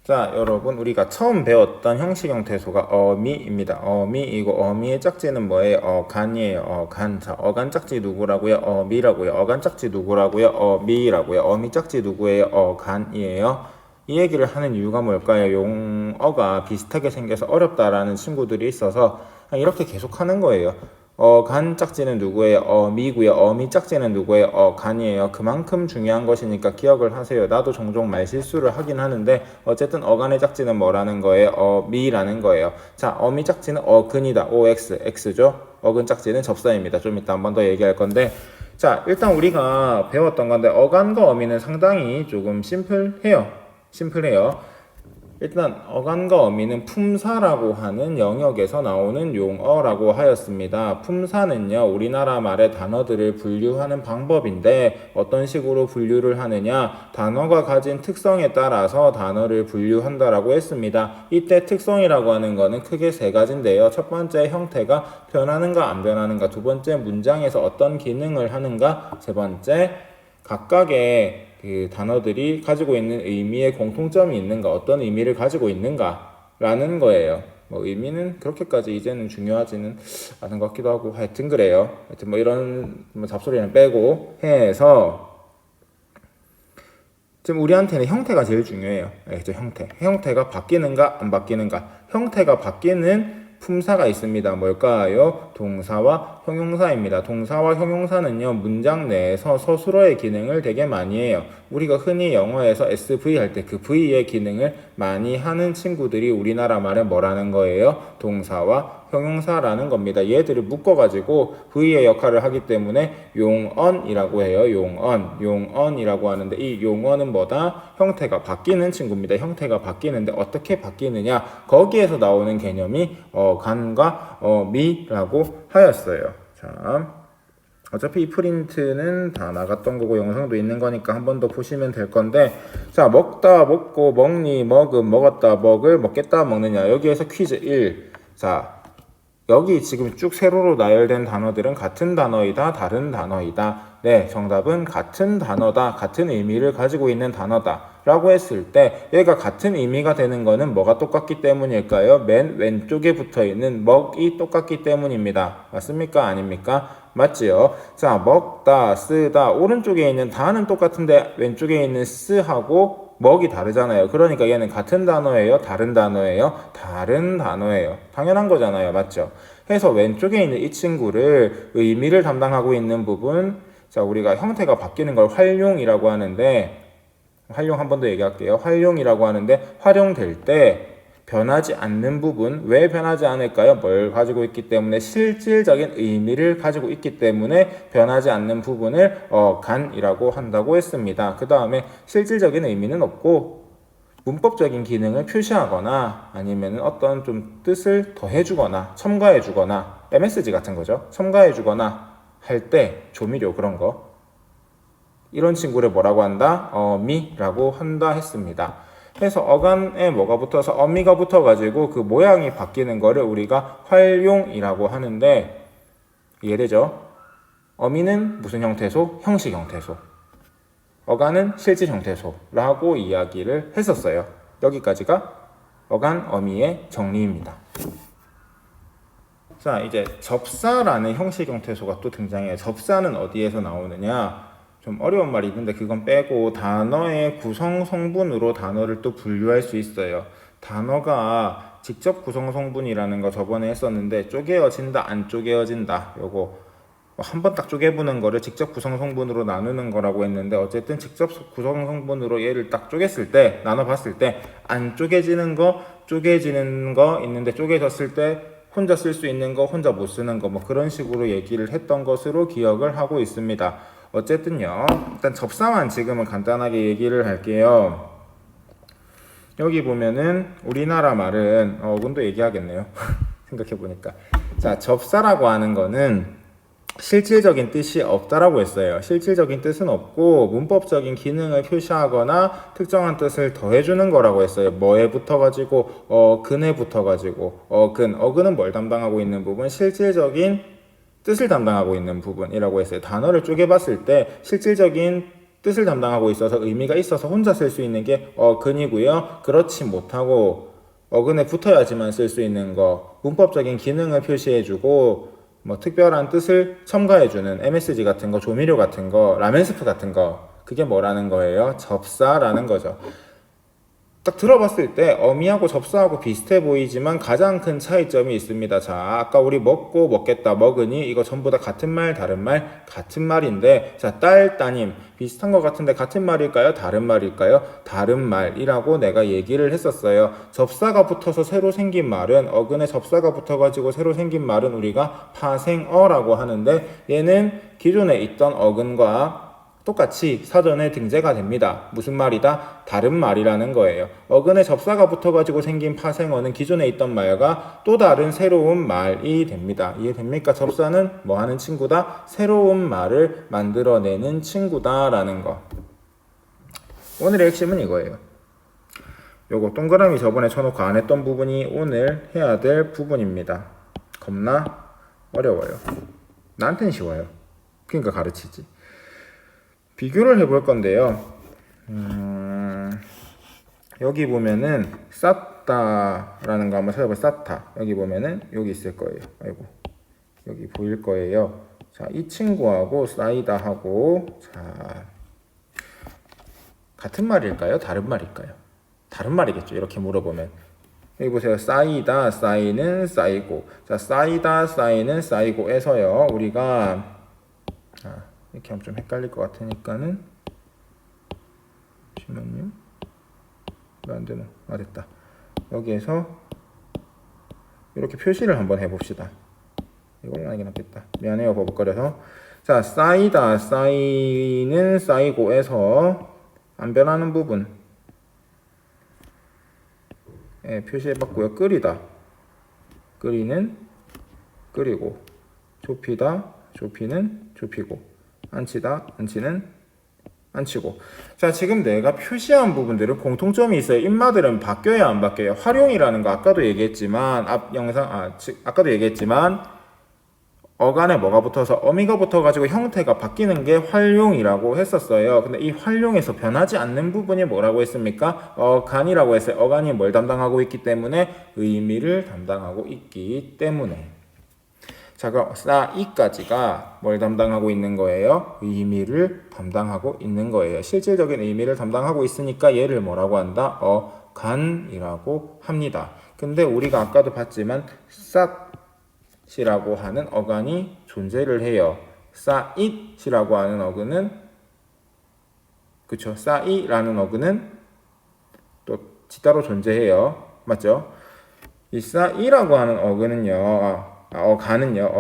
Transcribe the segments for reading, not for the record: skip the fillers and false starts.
자, 여러분, 우리가 처음 배웠던 형식 형태소가 어미입니다. 어미이고, 어미의 짝지는 뭐예요? 어간이에요. 어간. 자, 어간 짝지 누구라고요? 어미라고요. 어간 짝지 누구라고요? 어미라고요. 어미 짝지 누구예요? 어간이에요. 이 얘기를 하는 이유가 뭘까요? 용어가 비슷하게 생겨서 어렵다라는 친구들이 있어서 이렇게 계속 하는 거예요. 간 짝지는 누구예요? 미고요. 어미 짝지는 누구예요? 간이에요. 그만큼 중요한 것이니까 기억을 하세요. 나도 종종 말실수를 하긴 하는데 어쨌든 어간의 짝지는 뭐라는 거예요? 미라는 거예요. 자, 어미 짝지는 어근이다. OX, X죠? 어근 짝지는 접사입니다. 좀 이따 한 번 더 얘기할 건데 자, 일단 우리가 배웠던 건데 어간과 어미는 상당히 조금 심플해요. 일단 어간과 어미는 품사라고 하는 영역에서 나오는 용어라고 하였습니다. 품사는요, 우리나라 말의 단어들을 분류하는 방법인데 어떤 식으로 분류를 하느냐, 단어가 가진 특성에 따라서 단어를 분류한다라고 했습니다. 이때 특성이라고 하는 거는 크게 세 가지인데요. 첫 번째 형태가 변하는가 안 변하는가, 두 번째 문장에서 어떤 기능을 하는가, 세 번째 각각의 그 단어들이 가지고 있는 의미에 공통점이 있는가, 어떤 의미를 가지고 있는가라는 거예요. 뭐 의미는 그렇게까지 이제는 중요하지는 않은 것 같기도 하고 하여튼 그래요. 하여튼 뭐 이런 잡소리는 빼고 해서 지금 우리한테는 형태가 제일 중요해요. 알겠죠? 형태가 바뀌는가 안 바뀌는가. 형태가 바뀌는 품사가 있습니다. 뭘까요? 동사와 형용사입니다. 동사와 형용사는요, 문장 내에서 서술어의 기능을 되게 많이 해요. 우리가 흔히 영어에서 SV 할 때 그 V의 기능을 많이 하는 친구들이 우리나라 말에 뭐라는 거예요? 동사와 형용사라는 겁니다. 얘들을 묶어가지고 V의 역할을 하기 때문에 용언이라고 해요. 용언이라고 하는데 이 용언은 뭐다? 형태가 바뀌는 친구입니다. 형태가 바뀌는데 어떻게 바뀌느냐? 거기에서 나오는 개념이 간과 미라고 하였어요. 자, 어차피 이 프린트는 다 나갔던 거고 영상도 있는 거니까 한 번 더 보시면 될 건데, 자, 먹다 먹고 먹니 먹음 먹었다 먹을 먹겠다 먹느냐, 여기에서 퀴즈 1. 자, 여기 지금 쭉 세로로 나열된 단어들은 같은 단어이다, 다른 단어이다. 네, 정답은 같은 단어다, 같은 의미를 가지고 있는 단어다 라고 했을 때 얘가 같은 의미가 되는 거는 뭐가 똑같기 때문일까요? 맨 왼쪽에 붙어있는 먹이 똑같기 때문입니다. 맞습니까? 아닙니까? 맞지요? 자, 먹다, 쓰다, 오른쪽에 있는 다는 똑같은데 왼쪽에 있는 쓰하고 먹이 다르잖아요. 그러니까 얘는 같은 단어예요? 다른 단어예요? 다른 단어예요. 당연한 거잖아요. 맞죠? 해서 왼쪽에 있는 이 친구를 의미를 담당하고 있는 부분, 자, 우리가 형태가 바뀌는 걸 활용이라고 하는데, 활용 한 번 더 얘기할게요. 활용이라고 하는데 활용될 때 변하지 않는 부분, 왜 변하지 않을까요? 뭘 가지고 있기 때문에 실질적인 의미를 가지고 있기 때문에 변하지 않는 부분을 간이라고 한다고 했습니다. 그 다음에 실질적인 의미는 없고 문법적인 기능을 표시하거나 아니면 어떤 좀 뜻을 더해주거나 첨가해주거나 MSG 같은 거죠. 첨가해주거나 할 때 조미료 그런 거, 이런 친구를 뭐라고 한다? 어미라고 한다 했습니다. 해서 어간에 뭐가 붙어서 어미가 붙어가지고 그 모양이 바뀌는 거를 우리가 활용이라고 하는데, 이해되죠? 어미는 무슨 형태소? 형식 형태소. 어간은 실질 형태소라고 이야기를 했었어요. 여기까지가 어간 어미의 정리입니다. 자, 이제 접사라는 형식 형태소가 또 등장해요. 접사는 어디에서 나오느냐? 좀 어려운 말이 있는데 그건 빼고 단어의 구성 성분으로 단어를 또 분류할 수 있어요. 단어가 직접 구성 성분이라는 거 저번에 했었는데 쪼개어진다, 안 쪼개어진다. 요거 한 번 딱 쪼개보는 거를 직접 구성 성분으로 나누는 거라고 했는데, 어쨌든 직접 구성 성분으로 얘를 딱 쪼갰을 때, 나눠봤을 때 안 쪼개지는 거, 쪼개지는 거 있는데 쪼개졌을 때 혼자 쓸 수 있는 거, 혼자 못 쓰는 거, 뭐 그런 식으로 얘기를 했던 것으로 기억을 하고 있습니다. 어쨌든요, 일단 접사만 지금은 간단하게 얘기를 할게요. 여기 보면은 우리나라 말은 어근도 얘기하겠네요. 생각해보니까. 자, 접사라고 하는 거는 실질적인 뜻이 없다라고 했어요. 실질적인 뜻은 없고 문법적인 기능을 표시하거나 특정한 뜻을 더해주는 거라고 했어요. 뭐에 붙어가지고 근에 붙어가지고 어근은 뭘 담당하고 있는 부분? 실질적인 뜻을 담당하고 있는 부분이라고 했어요. 단어를 쪼개봤을 때 실질적인 뜻을 담당하고 있어서 의미가 있어서 혼자 쓸 수 있는 게 어근이고요. 그렇지 못하고 어근에 붙어야지만 쓸 수 있는 거, 문법적인 기능을 표시해주고 뭐 특별한 뜻을 첨가해주는 MSG 같은 거, 조미료 같은 거, 라멘 스프 같은 거, 그게 뭐라는 거예요? 접사라는 거죠. 딱 들어봤을 때 어미하고 접사하고 비슷해 보이지만 가장 큰 차이점이 있습니다. 자, 아까 우리 먹고 먹겠다, 먹으니 이거 전부 다 같은 말, 다른 말, 같은 말인데, 자, 딸, 따님 비슷한 것 같은데 같은 말일까요? 다른 말일까요? 다른 말이라고 내가 얘기를 했었어요. 접사가 붙어서 새로 생긴 말은, 어근에 접사가 붙어가지고 새로 생긴 말은 우리가 파생어라고 하는데, 얘는 기존에 있던 어근과 똑같이 사전에 등재가 됩니다. 무슨 말이다? 다른 말이라는 거예요. 어근에 접사가 붙어가지고 생긴 파생어는 기존에 있던 말과 또 다른 새로운 말이 됩니다. 이해됩니까? 접사는 뭐 하는 친구다? 새로운 말을 만들어내는 친구다 라는 거. 오늘의 핵심은 이거예요. 요거 동그라미 저번에 쳐놓고 안 했던 부분이 오늘 해야 될 부분입니다. 겁나 어려워요. 나한텐 쉬워요. 그러니까 가르치지. 비교를 해볼 건데요. 여기 보면은 쌌다라는 거 한번 찾아볼. 쌌다. 여기 보면은 여기 있을 거예요. 아이고, 여기 보일 거예요. 자, 이 친구하고 싸이다 하고, 자, 같은 말일까요? 다른 말일까요? 다른 말이겠죠. 이렇게 물어보면. 여기 보세요. 싸이다, 싸이는 싸이고. 자, 싸이다, 싸이는 싸이고에서요. 우리가 이렇게 하면 좀 헷갈릴 것 같으니까는, 잠시만요. 왜 안 되나? 아, 됐다. 여기에서 이렇게 표시를 한번 해봅시다. 이걸로 하는 게 낫겠다. 미안해요, 버벅거려서. 자, 싸이다, 싸이는 싸이고에서 안 변하는 부분 표시해봤고요. 끓이다, 끓이는 끓이고, 좁히다, 좁히는 좁히고, 앉히다, 앉히는 앉히고. 자, 지금 내가 표시한 부분들은 공통점이 있어요. 인마들은 바뀌어야 안 바뀌어요. 활용이라는 거 아까도 얘기했지만 아까도 얘기했지만 어간에 뭐가 붙어서 어미가 붙어가지고 형태가 바뀌는 게 활용이라고 했었어요. 근데 이 활용에서 변하지 않는 부분이 뭐라고 했습니까? 어간이라고 했어요. 어간이 뭘 담당하고 있기 때문에? 의미를 담당하고 있기 때문에. 자, 그럼 싸이까지가 뭘 담당하고 있는 거예요? 의미를 담당하고 있는 거예요. 실질적인 의미를 담당하고 있으니까 얘를 뭐라고 한다? 어간이라고 합니다. 근데 우리가 아까도 봤지만 쌌이라고 하는 어간이 존재를 해요. 싸잇이라고 하는 어근은, 그쵸? 싸이라는 어근은 또 따로 존재해요. 맞죠? 이 싸이라고 하는 어근은요, 어간은요.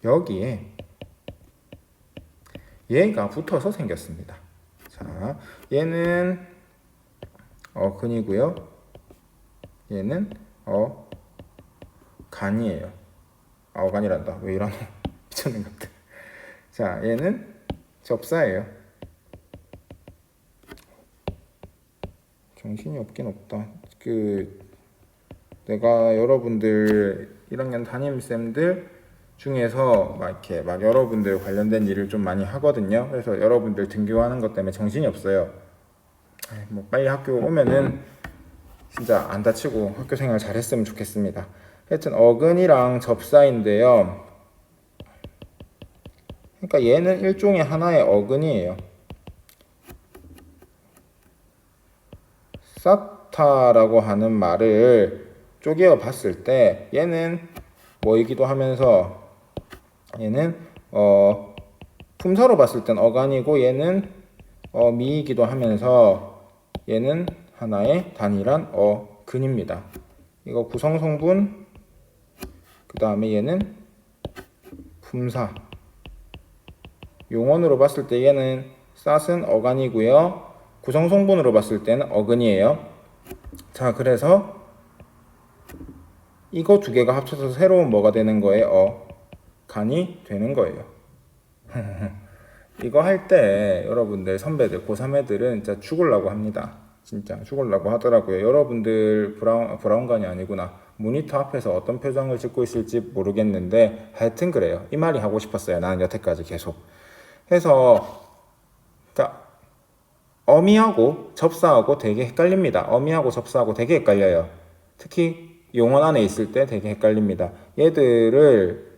여기에 얘가 붙어서 생겼습니다. 자, 얘는 어근이고요. 얘는 어간이에요. 어간이란다. 왜 이러노? 미쳤는 것들. 자, 얘는 접사예요. 정신이 없긴 없다. 내가 여러분들 1학년 담임쌤들 중에서 이렇게 여러분들 관련된 일을 좀 많이 하거든요. 그래서 여러분들 등교하는 것 때문에 정신이 없어요. 뭐 빨리 학교 오면은 진짜 안 다치고 학교 생활 잘했으면 좋겠습니다. 하여튼 어근이랑 접사인데요. 그러니까 얘는 일종의 하나의 어근이에요. 쌌다라고 하는 말을 쪼개어 봤을 때 얘는 뭐이기도 하면서 얘는 품사로 봤을 땐 어간이고 얘는 미이기도 하면서 얘는 하나의 단일한 어근입니다. 이거 구성성분, 그 다음에 얘는 품사. 용언으로 봤을 때 얘는 쌌은 어간이고요. 구성성분으로 봤을 때는 어근이에요. 자, 그래서 이거 두 개가 합쳐서 새로운 뭐가 되는 거예요? 간이 되는 거예요. 이거 할 때 여러분들 선배들 고3 애들은 진짜 죽으려고 합니다. 진짜 죽으려고 하더라고요. 여러분들 브라운관이 아니구나. 모니터 앞에서 어떤 표정을 짓고 있을지 모르겠는데 하여튼 그래요. 이 말이 하고 싶었어요. 나는 여태까지 계속. 해서 그러니까 어미하고 접사하고 되게 헷갈립니다. 어미하고 접사하고 되게 헷갈려요. 특히 용언 안에 있을 때 되게 헷갈립니다. 얘들을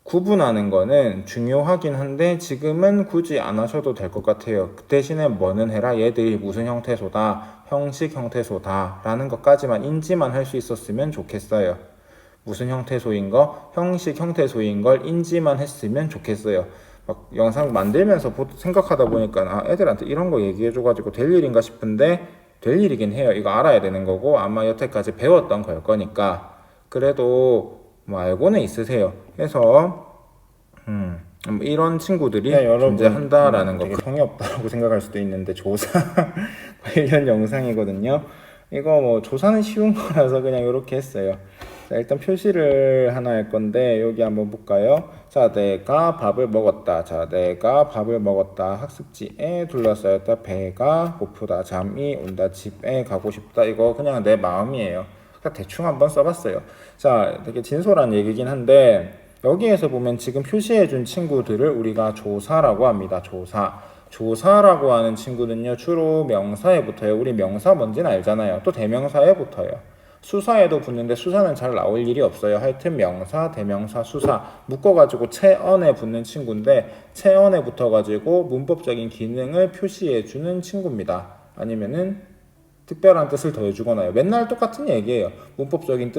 구분하는 거는 중요하긴 한데 지금은 굳이 안 하셔도 될 것 같아요. 그 대신에 뭐는 해라. 얘들이 무슨 형태소다, 형식 형태소다 라는 것까지만 인지만 할 수 있었으면 좋겠어요. 무슨 형태소인 거, 형식 형태소인 걸 인지만 했으면 좋겠어요. 막 영상 만들면서 생각하다 보니까 애들한테 이런 거 얘기해줘가지고 될 일인가 싶은데 될 일이긴 해요. 이거 알아야 되는 거고 아마 여태까지 배웠던 걸 거니까 그래도 뭐 알고는 있으세요. 그래서 이런 친구들이 존재한다라는 거. 되게 성의 없다고 생각할 수도 있는데 조사 관련 영상이거든요. 이거 뭐 조사는 쉬운 거라서 그냥 이렇게 했어요. 자, 일단 표시를 하나 할 건데 여기 한번 볼까요? 자, 내가 밥을 먹었다. 자, 내가 밥을 먹었다. 학습지에 둘러싸였다. 배가 고프다. 잠이 온다. 집에 가고 싶다. 이거 그냥 내 마음이에요. 그러니까 대충 한번 써봤어요. 자, 되게 진솔한 얘기긴 한데 여기에서 보면 지금 표시해준 친구들을 우리가 조사라고 합니다. 조사라고 하는 친구는요 주로 명사에 붙어요. 우리 명사 뭔지는 알잖아요. 또 대명사에 붙어요. 수사에도 붙는데 수사는 잘 나올 일이 없어요. 하여튼 명사, 대명사, 수사 묶어가지고 체언에 붙는 친구인데 체언에 붙어가지고 문법적인 기능을 표시해주는 친구입니다. 아니면은 특별한 뜻을 더해주거나요. 맨날 똑같은 얘기예요. 문법적인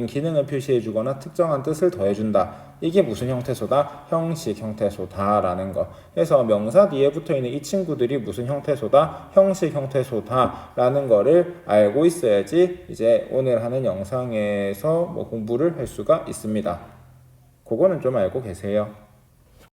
기능을 표시해주거나 특정한 뜻을 더해준다. 이게 무슨 형태소다? 형식 형태소다라는 거. 그래서 명사 뒤에 붙어있는 이 친구들이 무슨 형태소다? 형식 형태소다라는 거를 알고 있어야지 이제 오늘 하는 영상에서 뭐 공부를 할 수가 있습니다. 그거는 좀 알고 계세요.